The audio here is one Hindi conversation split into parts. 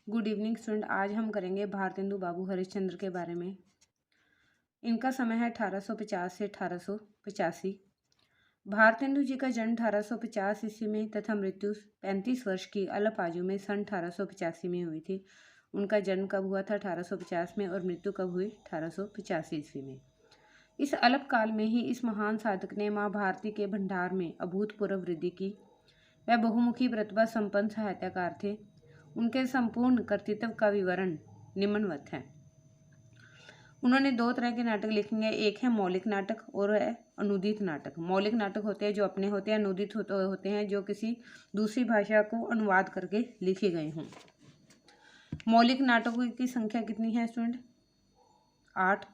Good evening student. आज हम करेंगे भारतेंदु बाबू हरिश्चंद्र के बारे में। इनका समय है 1850 से 1885। भारतेंदु जी का जन्म 1850 ईस्वी में तथा मृत्यु 35 वर्ष की अल्प आयु में सन 1885 में हुई थी। उनका जन्म कब हुआ था? 1850 में। और मृत्यु कब हुई? 1885 ईस्वी में। इस अल्प काल में ही इस महान साधक ने माँ भारती के भंडार में अभूतपूर्व वृद्धि की। वह बहुमुखी प्रतिभा संपन्न साहित्यकार थे। उनके संपूर्ण कर्तृत्व का विवरण निम्नवत है। उन्होंने दो तरह के नाटक लिखे हैं, एक है मौलिक नाटक और है अनुदित नाटक। मौलिक नाटक होते हैं जो अपने होते हैं, अनुदित होते हैं जो किसी दूसरी भाषा को अनुवाद करके लिखे गए हों। मौलिक नाटकों की संख्या कितनी है स्टूडेंट? 8।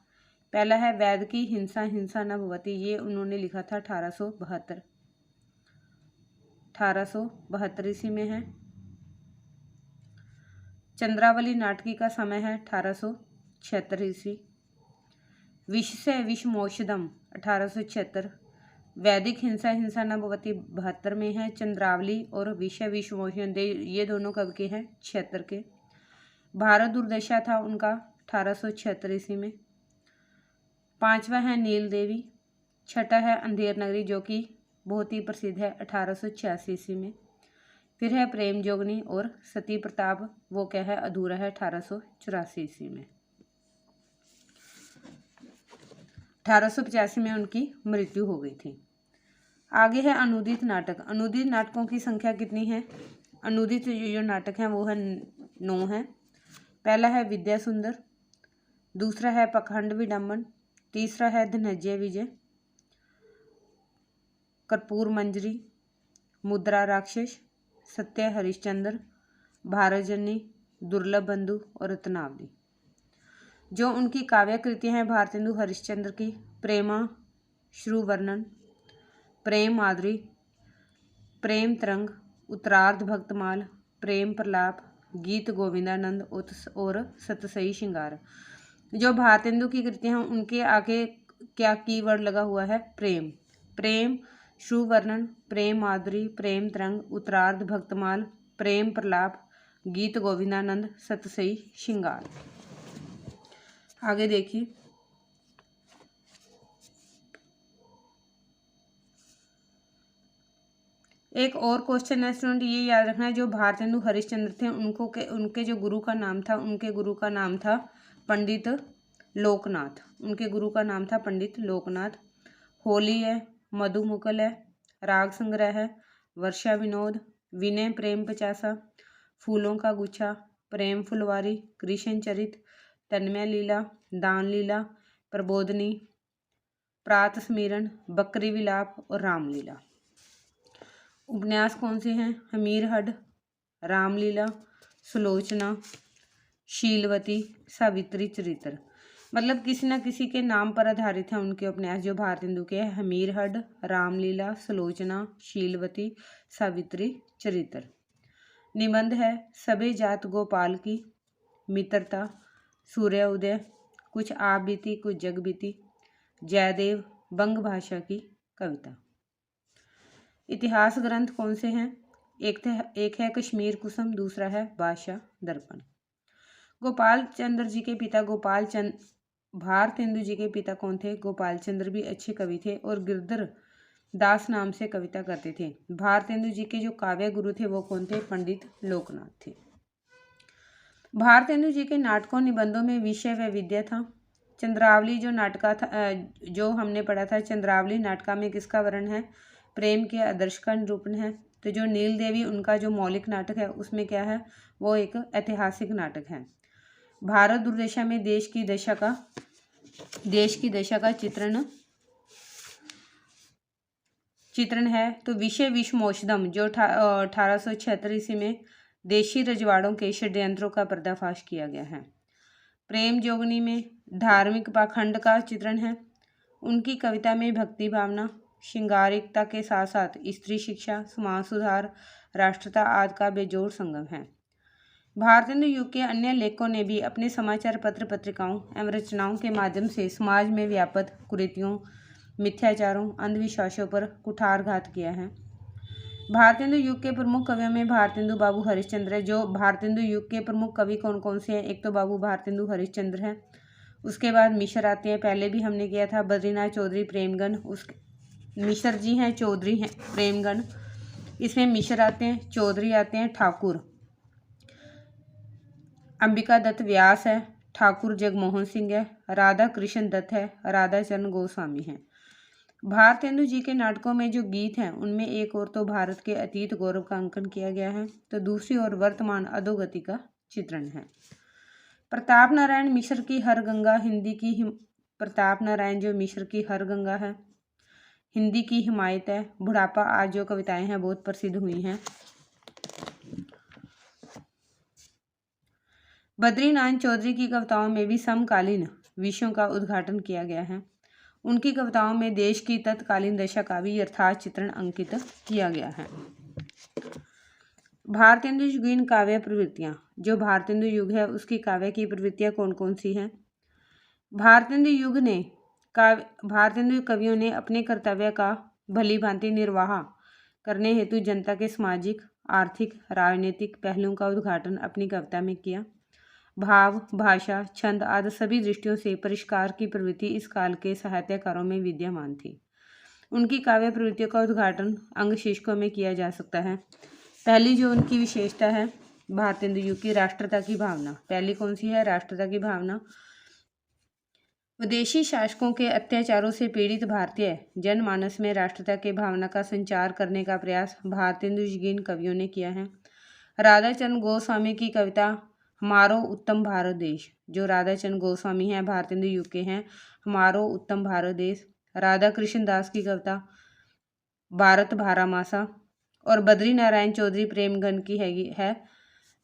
पहला है वैद की हिंसा हिंसा न भवति, ये उन्होंने लिखा था 1872 ईस्वी में है। चंद्रावली नाटकी का समय है 1876 ईस्वी। विष से विषमोषधम 1876। वैदिक हिंसा हिंसा न भवति 72 में है। चंद्रावली और विषय विषमोषण ये दोनों कब के हैं? 76 के। भारत दुर्दशा था उनका 1876 ईस्वी में। पांचवा है नील देवी। छठा है अंधेर नगरी जो कि बहुत ही प्रसिद्ध है 1886 ईस्वी में। फिर है प्रेम जोगनी और सती प्रताप, वो क्या है? अधूरा है 1884 ईस्वी में। 1885 में उनकी मृत्यु हो गई थी। आगे है अनुदित नाटक। अनुदित नाटकों की संख्या कितनी है? अनुदित जो नाटक हैं वो है 9 है। पहला है विद्या सुंदर, दूसरा है पखंड विडम्बन, तीसरा है धनंजय विजय, कर्पूर मंजरी, मुद्रा राक्षस, सत्य हरिश्चंद्र, भारतजनी, दुर्लभ बंधु और रत्नावली। जो उनकी काव्य कृतियाँ हैं भारतेंदु हरिश्चंद्र की: प्रेमा श्रुवर्णन, प्रेम माधुरी, प्रेम तरंग, उत्तरार्ध भक्तमाल, प्रेम प्रलाप, गीत गोविंदानंद और सतसई श्रृंगार। जो भारतेंदु की कृतियाँ हैं उनके आगे क्या कीवर्ड लगा हुआ है? प्रेम। प्रेम श्रुवर्णन, प्रेम माधुरी, प्रेम तरंग, उत्तरार्ध भक्तमाल, प्रेम प्रलाप, गीत गोविंदानंद, सतसई श्रृंगार। आगे देखिए, एक और क्वेश्चन है स्टूडेंट, ये याद रखना है। जो भारतेंदु हरिश्चंद्र थे उनके जो गुरु का नाम था, उनके गुरु का नाम था पंडित लोकनाथ। उनके गुरु का नाम था पंडित लोकनाथ। होली है, मधुमुकल है, राग संग्रह है, वर्षा विनोद, विनय प्रेम पचासा, फूलों का गुच्छा, प्रेम फुलवारी, कृष्ण चरित, तन्मय लीला, दान लीला, प्रबोधनी, प्रात स्मिरण, बकरी विलाप और रामलीला। उपन्यास कौन से हैं? हमीर हड, रामलीला, सुलोचना, शीलवती, सावित्री चरित्र। मतलब किसी न किसी के नाम पर आधारित है उनके उपन्यास जो भारतेंदु के हैं। हमीर हड, रामलीला, सुलोचना, शीलवती, सावित्री चरित्र। निबंध है सबे जात गोपाल की, मित्रता, सूर्य उदय, कुछ आप बीती कुछ जग बीती, जयदेव, बंग भाषा की कविता। इतिहास ग्रंथ कौन से हैं? एक है कश्मीर कुसुम, दूसरा है बादशाह दर्पण। गोपाल चंद्र जी के पिता भारतेंदु जी के पिता कौन थे? गोपाल चंद्र भी अच्छे कवि थे और गिरधर दास नाम से कविता करते थे। भारतेंदु जी के जो काव्य गुरु थे वो कौन थे? पंडित लोकनाथ थे। भारतेंदु जी के नाटकों निबंधों में विषय व विद्या था। चंद्रावली जो नाटका था, जो हमने पढ़ा था, चंद्रावली नाटका में किसका वर्णन है? प्रेम के आदर्श का निरूपण है। तो जो नील देवी उनका जो मौलिक नाटक है उसमें क्या है? वो एक ऐतिहासिक नाटक है। भारत दुर्दशा में देश की दशा का चित्रण है। तो विषय विषमोषधम जो 1876 ईस्वी में देशी रजवाड़ों के षड्यंत्रों का पर्दाफाश किया गया है। प्रेम जोगनी में धार्मिक पाखंड का चित्रण है। उनकी कविता में भक्ति भावना, श्रृंगारिकता के साथ साथ स्त्री शिक्षा, समाज सुधार, राष्ट्रता आदि का बेजोड़ संगम है। भारतेंदु युग के अन्य लेखकों ने भी अपने समाचार पत्र पत्रिकाओं एवं रचनाओं के माध्यम से समाज में व्याप्त कुरीतियों, मिथ्याचारों, अंधविश्वासों पर कुठारघात किया है। भारतेंदु युग के प्रमुख कवियों में भारतेंदु बाबू हरिश्चंद्र है। जो भारतेंदु युग के प्रमुख कवि कौन कौन से हैं? एक तो बाबू भारतेंदु हरिश्चंद्र है, उसके बाद मिश्र आते हैं, पहले भी हमने किया था, बद्रीनाथ चौधरी प्रेमगन, उसके मिश्र जी हैं, चौधरी हैं, प्रेमगन, इसमें मिश्र आते हैं, चौधरी आते हैं, ठाकुर अंबिका दत्त व्यास है, ठाकुर जगमोहन सिंह है, राधा कृष्ण दत्त है, राधा चरण गोस्वामी है। भारतेंदु जी के नाटकों में जो गीत हैं उनमें एक और तो भारत के अतीत गौरव का अंकन किया गया है, तो दूसरी ओर वर्तमान अधोगति का चित्रण है। प्रताप नारायण मिश्र की हर गंगा प्रताप नारायण जो मिश्र की हर गंगा है, हिंदी की हिमायत है, बुढ़ापा आज जो कविताएं हैं बहुत प्रसिद्ध हुई हैं। बद्रीनाथ चौधरी की कविताओं में भी समकालीन विषयों का उद्घाटन किया गया है। उनकी कविताओं में देश की तत्कालीन दशा का भी यथार्थ चित्रण अंकित किया गया है। भारतेंदु युगीन काव्य प्रवृत्तियां, जो भारतेंदु युग है उसकी काव्य की प्रवृत्तियां कौन कौन सी हैं? भारतेंदु कवियों ने अपने कर्तव्य का भली भांति निर्वाह करने हेतु जनता के सामाजिक, आर्थिक, राजनीतिक पहलुओं का उद्घाटन अपनी कविता में किया। भाव, भाषा, छंद आदि सभी दृष्टियों से परिष्कार की प्रवृत्ति इस काल के साहित्यकारों में विद्यमान थी। उनकी काव्य प्रवृत्तियों का उद्घाटन अंग शीर्षकों में किया जा सकता है। पहली जो उनकी विशेषता है भारतेंदु युग की, राष्ट्रता की भावना। पहली कौन सी है? राष्ट्रता की भावना। विदेशी शासकों के अत्याचारों से पीड़ित भारतीय जनमानस में राष्ट्रता के भावना का संचार करने का प्रयास भारतेंदु युगीन कवियों ने किया है। राधा चरण गोस्वामी की कविता हमारो उत्तम भारत देश, जो राधा चरण गोस्वामी हैं भारतेंदु युग के हैं, हमारो उत्तम भारत देश। राधा कृष्ण दास की कविता भारत भारामासा, और बद्री नारायण चौधरी प्रेमगन की है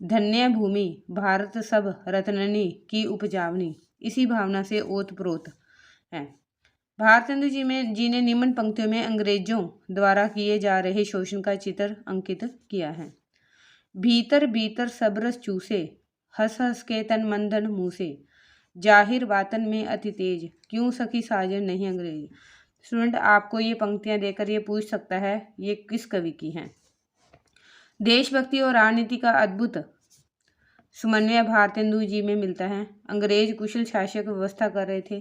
धन्य भूमि भारत सब रत्ननी की उपजावनी। इसी भावना से ओतप्रोत है। भारतेंदु जी ने निम्न पंक्तियों में अंग्रेजों द्वारा किए जा रहे शोषण का चित्र अंकित किया है। भीतर भीतर सब रस चूसे, हंस हंस के तन मंदन मुँह से, जाहिर बातन में अति तेज, क्यों सखी साजन नहीं अंग्रेज। स्टूडेंट, आपको ये पंक्तियां देकर ये पूछ सकता है ये किस कवि की हैं। देशभक्ति और राजनीति का अद्भुत समन्वय भारतेंदु जी में मिलता है। अंग्रेज कुशल शासक व्यवस्था कर रहे थे,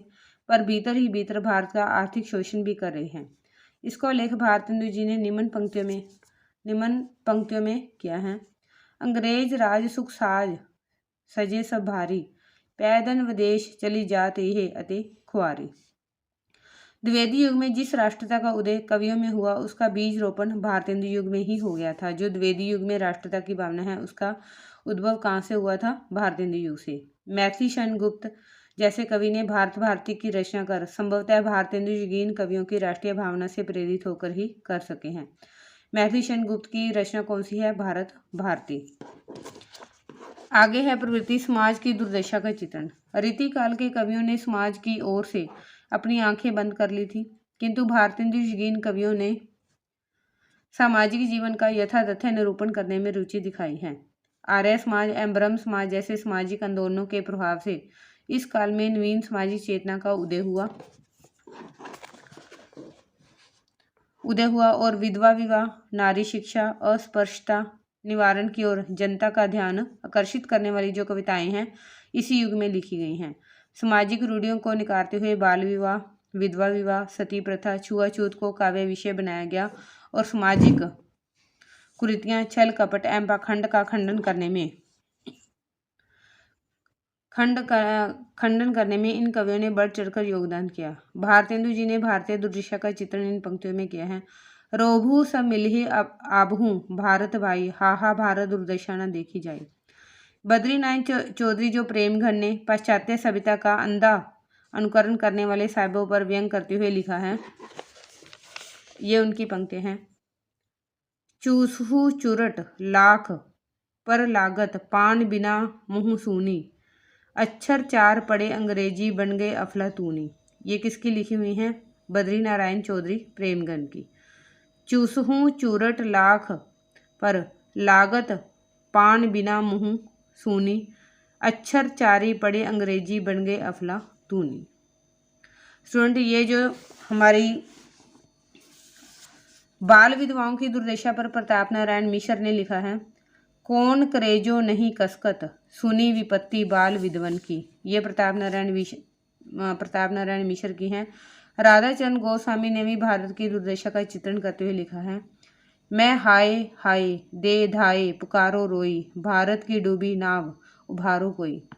पर भीतर ही भीतर भारत का आर्थिक शोषण भी कर रहे हैं। इसको लेख भारतेंदु जी ने निम्न पंक्तियों में किया है। अंग्रेज राज सुख साज सजे सब भारी, पैदन विदेश चली जात यह अति खुआरी। द्विवेदी युग में जिस राष्ट्रता का उदय कवियों में हुआ उसका बीज रोपण भारतेंदु युग में ही हो गया था। जो द्विवेदी युग में राष्ट्रता की भावना है उसका उद्भव कहाँ से हुआ था? भारतेंदु युग से। मैथिली शरण गुप्त जैसे कवि ने भारत भारती की रचना कर संभवतः भारतेंदु युगीन कवियों की राष्ट्रीय भावना से प्रेरित होकर ही कर सके हैं। मैथिली शरण गुप्त की रचना कौन सी है? भारत भारती। आगे है प्रवृत्ति समाज की दुर्दशा का चित्रण। रीतिकाल के कवियों ने समाज की ओर से अपनी आंखें बंद कर ली थी, किंतु भारतेंदु युगीन कवियों ने सामाजिक जीवन का यथातथ्य निरूपण करने में रुचि दिखाई है। आर्य समाज एवं ब्रह्म समाज जैसे सामाजिक आंदोलनों के प्रभाव से इस काल में नवीन सामाजिक चेतना का उदय हुआ और विधवा विवाह, नारी शिक्षा, अस्पृश्यता निवारण की ओर जनता का ध्यान आकर्षित करने वाली जो कविताएं हैं इसी युग में लिखी गई हैं। सामाजिक रूढ़ियों को निकारते हुए बाल विवाह, विधवा विवाह, सती प्रथा, छुआछूत को काव्य विषय बनाया गया और सामाजिक कुरीतियां, छल कपट एवं पाखंड का खंडन करने में इन कवियों ने बढ़ चढ़कर योगदान किया। भारतेंदु जी ने भारतीय दुर्दशा का चित्रण इन पंक्तियों में किया है। रोभू सब मिलहि आबहू भारत भाई, हा भारत दुर्दशा न देखी जाए। बद्रीनाथ चौधरी जो प्रेमघन ने पाश्चात्य सभ्यता का अंधा अनुकरण करने वाले साहिबों पर व्यंग करते हुए लिखा है। ये उनकी पंक्तियां हैं। चूसहू चुरट लाख पर लागत, पान बिना मुँह सूनी, अक्षर चार पढ़े अंग्रेजी बन गए अफलातूनी। ये किसकी लिखी हुई हैं? बद्री नारायण चौधरी प्रेमगन की। चूसहू चूरट लाख पर लागत, पान बिना मुँह सूनी, अक्षर चारी पढ़े अंग्रेजी बन गए अफलातूनी। स्टूडेंट, ये जो हमारी बाल विधवाओं की दुर्दशा पर प्रताप नारायण मिश्र ने लिखा है, कौन करे जो नहीं कसकत, सुनी विपत्ति बाल विधवन की। ये प्रताप नारायण मिश्र की हैं। राधा चंद गोस्वामी ने भी भारत की दुर्दशा का चित्रण करते हुए लिखा है, मैं हाय हाय दे धाये पुकारो रोई, भारत की डूबी नाव उभारो कोई।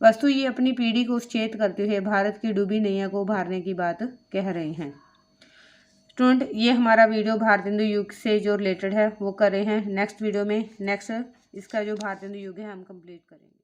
वस्तु ये अपनी पीढ़ी को उच्चेत करते हुए भारत की डूबी नैया को उभारने की बात कह रहे हैं। स्टूडेंट, ये हमारा वीडियो भारतेंदु युग से जो रिलेटेड है वो कर रहे हैं। नेक्स्ट वीडियो में इसका जो भारतेंदु युग है हम कंप्लीट करेंगे।